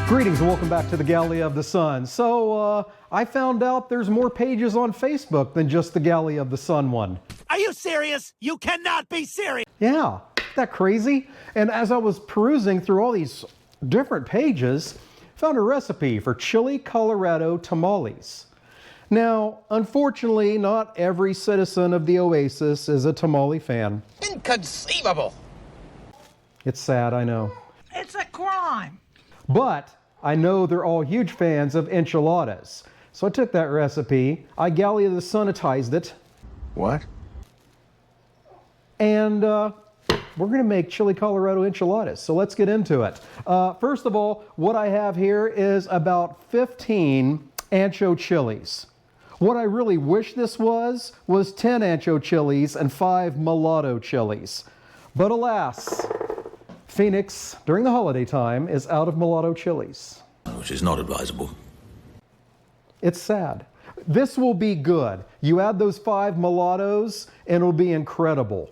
Greetings and welcome back to the Galley of the Sun. So, I found out there's more pages on Facebook than just the Galley of the Sun one. Are you serious? You cannot be serious! Yeah, isn't that crazy? And as I was perusing through all these different pages, found a recipe for Chile Colorado tamales. Now, unfortunately, not every citizen of the Oasis is a tamale fan. Inconceivable! It's sad, I know. It's a crime! But I know they're all huge fans of enchiladas. So I took that recipe, I Galley of the Sunitized it. What? And we're gonna make Chile Colorado enchiladas. So let's get into it. First of all, what I have here is about 15 ancho chilies. What I really wish this was 10 ancho chilies and 5 mulatto chilies. But alas, Phoenix, during the holiday time, is out of mulatto chilies. Which is not advisable. It's sad. This will be good. You add those 5 mulattos and it'll be incredible.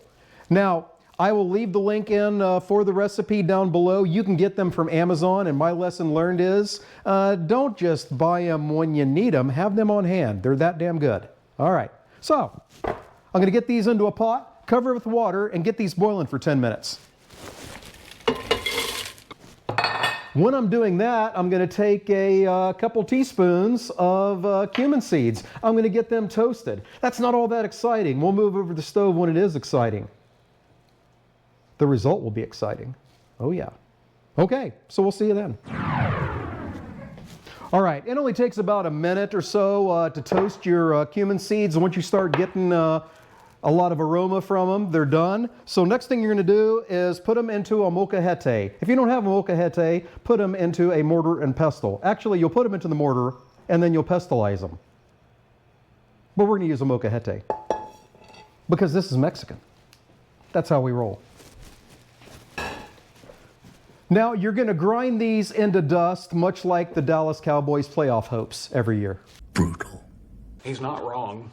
Now, I will leave the link in for the recipe down below. You can get them from Amazon, and my lesson learned is don't just buy them when you need them. Have them on hand. They're that damn good. All right, so I'm gonna get these into a pot, cover it with water, and get these boiling for 10 minutes. When I'm doing that, I'm going to take a couple teaspoons of cumin seeds. I'm going to get them toasted. That's not all that exciting. We'll move over to the stove when it is exciting. The result will be exciting. Oh yeah. Okay, so we'll see you then. All right, it only takes about a minute or so to toast your cumin seeds. And once you start getting a lot of aroma from them, they're done. So next thing you're going to do is put them into a molcajete. If you don't have a molcajete, put them into a mortar and pestle. Actually, you'll put them into the mortar and then you'll pestilize them. But we're going to use a molcajete because this is Mexican. That's how we roll. Now you're going to grind these into dust, much like the Dallas Cowboys playoff hopes every year. Brutal. He's not wrong.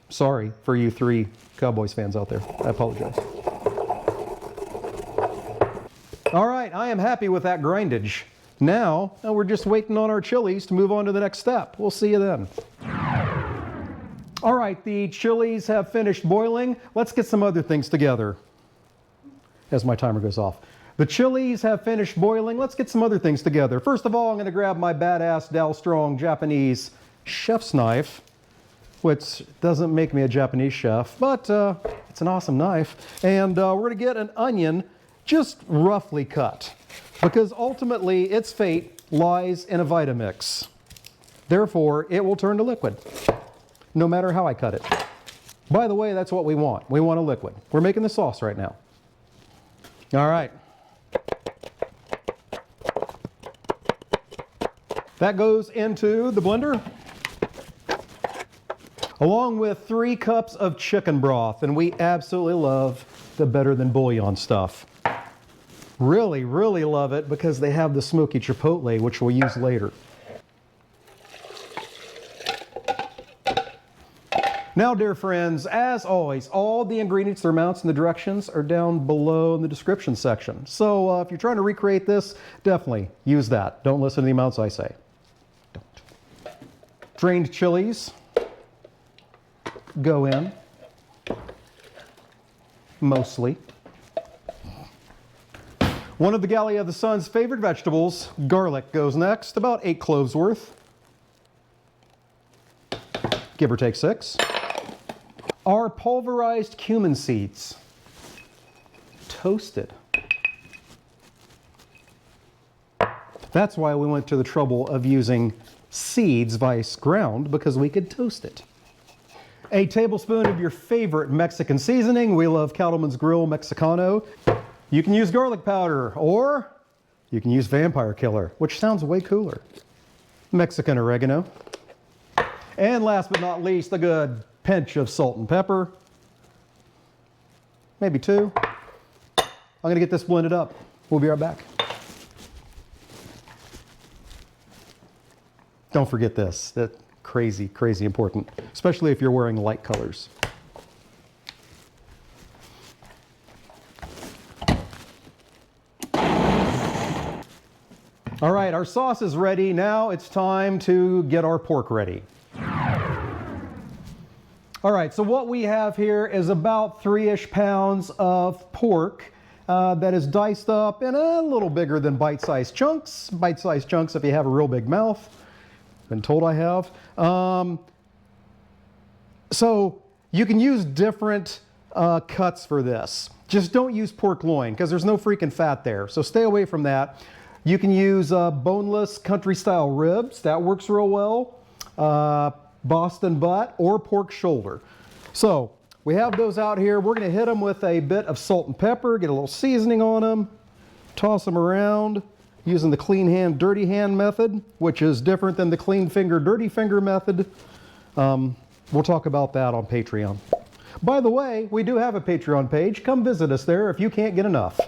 Sorry for you 3 Cowboys fans out there. I apologize. All right, I am happy with that grindage. Now we're just waiting on our chilies to move on to the next step. We'll see you then. All right, the chilies have finished boiling. Let's get some other things together as my timer goes off. The chilies have finished boiling. Let's get some other things together. First of all, I'm going to grab my badass Dal Strong Japanese chef's knife, which doesn't make me a Japanese chef, but it's an awesome knife. And we're going to get an onion just roughly cut, because ultimately its fate lies in a Vitamix. Therefore, it will turn to liquid, no matter how I cut it. By the way, that's what we want. We want a liquid. We're making the sauce right now. All right. That goes into the blender, along with 3 cups of chicken broth, and we absolutely love the better than bouillon stuff. Really, really love it because they have the smoky chipotle, which we'll use later. Now, dear friends, as always, all the ingredients, their amounts, and the directions are down below in the description section. So if you're trying to recreate this, definitely use that. Don't listen to the amounts I say. Don't. Drained chilies go in, mostly. One of the Galley of the Sun's favorite vegetables, garlic, goes next, about 8 cloves worth, give or take 6. Our pulverized cumin seeds, toasted. That's why we went to the trouble of using seeds vice ground, because we could toast it. A tablespoon of your favorite Mexican seasoning. We love Cattleman's Grill Mexicano. You can use garlic powder, or you can use vampire killer, which sounds way cooler. Mexican oregano. And last but not least, a good pinch of salt and pepper. Maybe 2. I'm going to get this blended up. We'll be right back. Don't forget this. That's crazy, crazy important, especially if you're wearing light colors. All right, our sauce is ready. Now it's time to get our pork ready. All right, so what we have here is about 3-ish pounds of pork that is diced up in a little bigger than bite-sized chunks. Bite-sized chunks if you have a real big mouth. Been told I have. So you can use different cuts for this. Just don't use pork loin because there's no freaking fat there. So stay away from that. You can use boneless country-style ribs. That works real well. Boston butt or pork shoulder. So we have those out here. We're going to hit them with a bit of salt and pepper, get a little seasoning on them, toss them around using the clean hand, dirty hand method, which is different than the clean finger, dirty finger method. We'll talk about that on Patreon. By the way, we do have a Patreon page. Come visit us there if you can't get enough.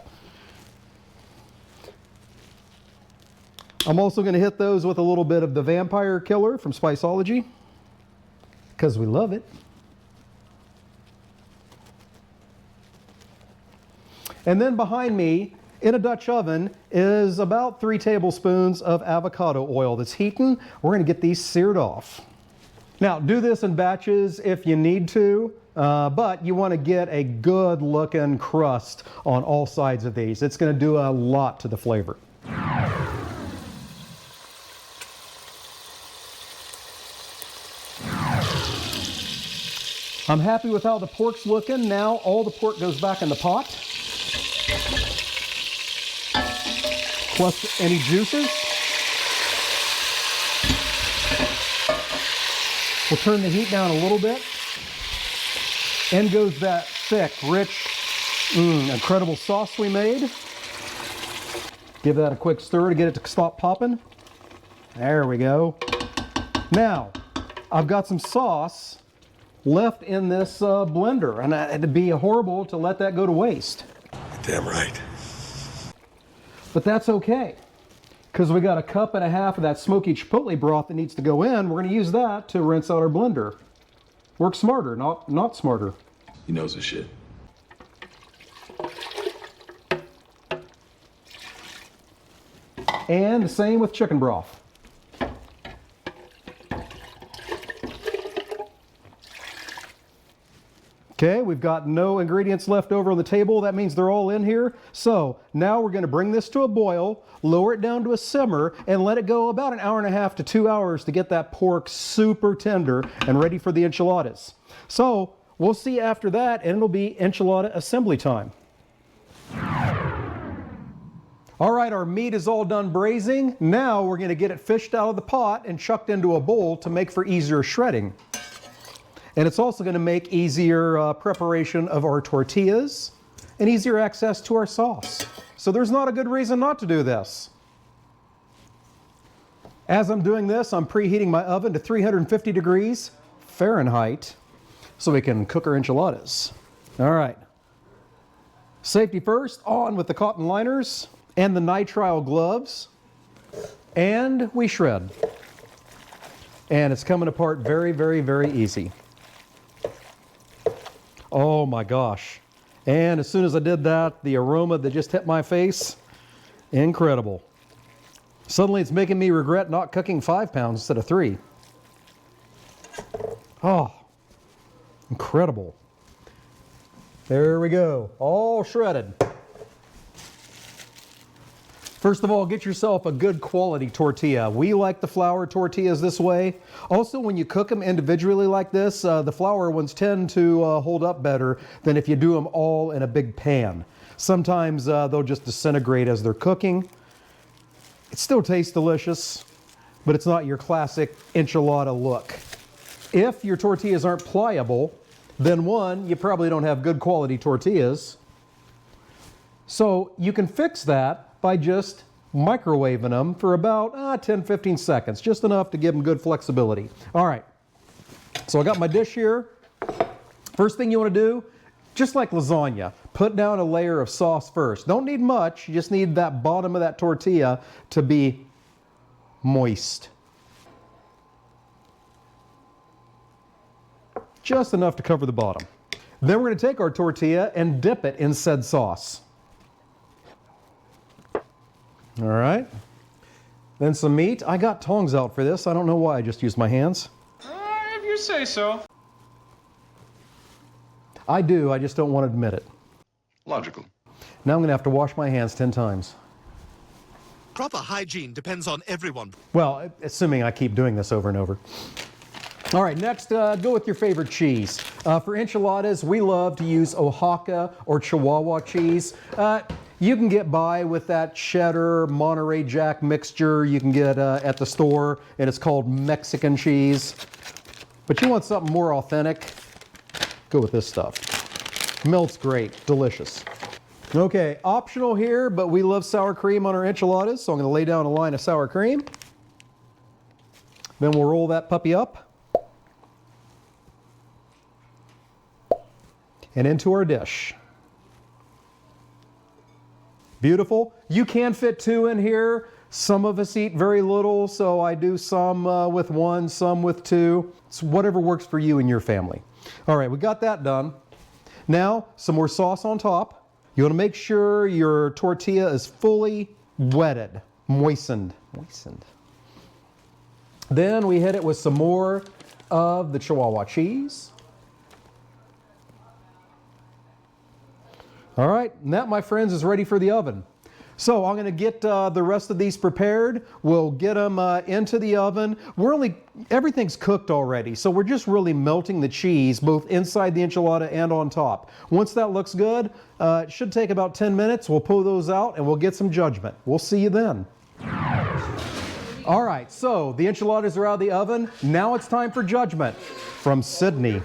I'm also going to hit those with a little bit of the Vampire Killer from Spiceology, because we love it. And then behind me, in a Dutch oven, is about 3 tablespoons of avocado oil that's heating. We're going to get these seared off. Now, do this in batches if you need to, but you want to get a good looking crust on all sides of these. It's going to do a lot to the flavor. I'm happy with how the pork's looking. Now all the pork goes back in the pot, plus any juices. We'll turn the heat down a little bit. In goes that thick, rich, incredible sauce we made. Give that a quick stir to get it to stop popping. There we go. Now, I've got some sauce left in this blender, and it'd be horrible to let that go to waste. Damn right. But that's okay, because we got a cup and a half of that smoky chipotle broth that needs to go in. We're going to use that to rinse out our blender. Work smarter, not smarter. He knows his shit. And the same with chicken broth. Okay, we've got no ingredients left over on the table. That means they're all in here. So now we're going to bring this to a boil, lower it down to a simmer, and let it go about 1.5 hours to 2 hours to get that pork super tender and ready for the enchiladas. So we'll see after that, and it'll be enchilada assembly time. All right, our meat is all done braising. Now we're going to get it fished out of the pot and chucked into a bowl to make for easier shredding. And it's also going to make easier preparation of our tortillas and easier access to our sauce. So there's not a good reason not to do this. As I'm doing this, I'm preheating my oven to 350 degrees Fahrenheit so we can cook our enchiladas. All right. Safety first, on with the cotton liners and the nitrile gloves, and we shred. And it's coming apart very, very, very easy. Oh my gosh. And as soon as I did that, the aroma that just hit my face, incredible. Suddenly it's making me regret not cooking 5 pounds instead of 3. Oh, incredible. There we go, all shredded. First of all, get yourself a good quality tortilla. We like the flour tortillas this way. Also, when you cook them individually like this, the flour ones tend to hold up better than if you do them all in a big pan. Sometimes they'll just disintegrate as they're cooking. It still tastes delicious, but it's not your classic enchilada look. If your tortillas aren't pliable, then one, you probably don't have good quality tortillas. So you can fix that by just microwaving them for about 10-15 seconds, just enough to give them good flexibility. All right, so I got my dish here. First thing you want to do, just like lasagna, put down a layer of sauce first. Don't need much, you just need that bottom of that tortilla to be moist. Just enough to cover the bottom. Then we're going to take our tortilla and dip it in said sauce. All right. Then some meat. I got tongs out for this. I don't know why I just used my hands. If you say so. I do, I just don't want to admit it. Logical. Now I'm going to have to wash my hands 10 times. Proper hygiene depends on everyone. Well, assuming I keep doing this over and over. All right, next, go with your favorite cheese. For enchiladas, we love to use Oaxaca or Chihuahua cheese. You can get by with that cheddar Monterey Jack mixture you can get at the store, and it's called Mexican cheese. But you want something more authentic, go with this stuff. Melts great, delicious. Okay, optional here, but we love sour cream on our enchiladas, so I'm going to lay down a line of sour cream. Then we'll roll that puppy up and into our dish. Beautiful. You can fit 2 in here. Some of us eat very little, so I do some with 1, some with 2. It's whatever works for you and your family. All right, we got that done. Now, some more sauce on top. You want to make sure your tortilla is fully wetted, moistened. Then we hit it with some more of the Chihuahua cheese. All right, and that, my friends, is ready for the oven. So I'm going to get the rest of these prepared. We'll get them into the oven. Everything's cooked already, so we're just really melting the cheese both inside the enchilada and on top. Once that looks good, it should take about 10 minutes. We'll pull those out and we'll get some judgment. We'll see you then. All right, so the enchiladas are out of the oven. Now it's time for judgment from Sydney.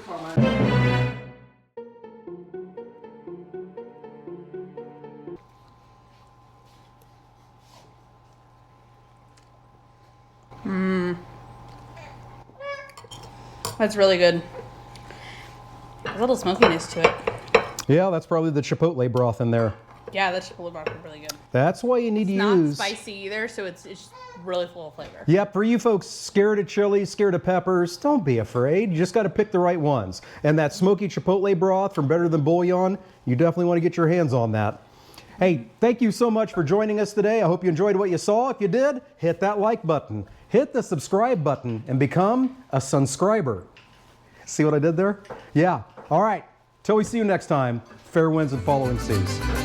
That's really good. There's a little smokiness to it. Yeah, that's probably the chipotle broth in there. Yeah, that chipotle broth is really good. That's why you need to use. Not spicy either, so it's really full of flavor. Yep, for you folks scared of chili, scared of peppers, don't be afraid. You just got to pick the right ones. And that smoky chipotle broth from Better Than Bouillon, you definitely want to get your hands on that. Hey, thank you so much for joining us today. I hope you enjoyed what you saw. If you did, hit that like button. Hit the subscribe button and become a sunscriber. See what I did there? Yeah. All right. Till we see you next time, fair winds and following seas.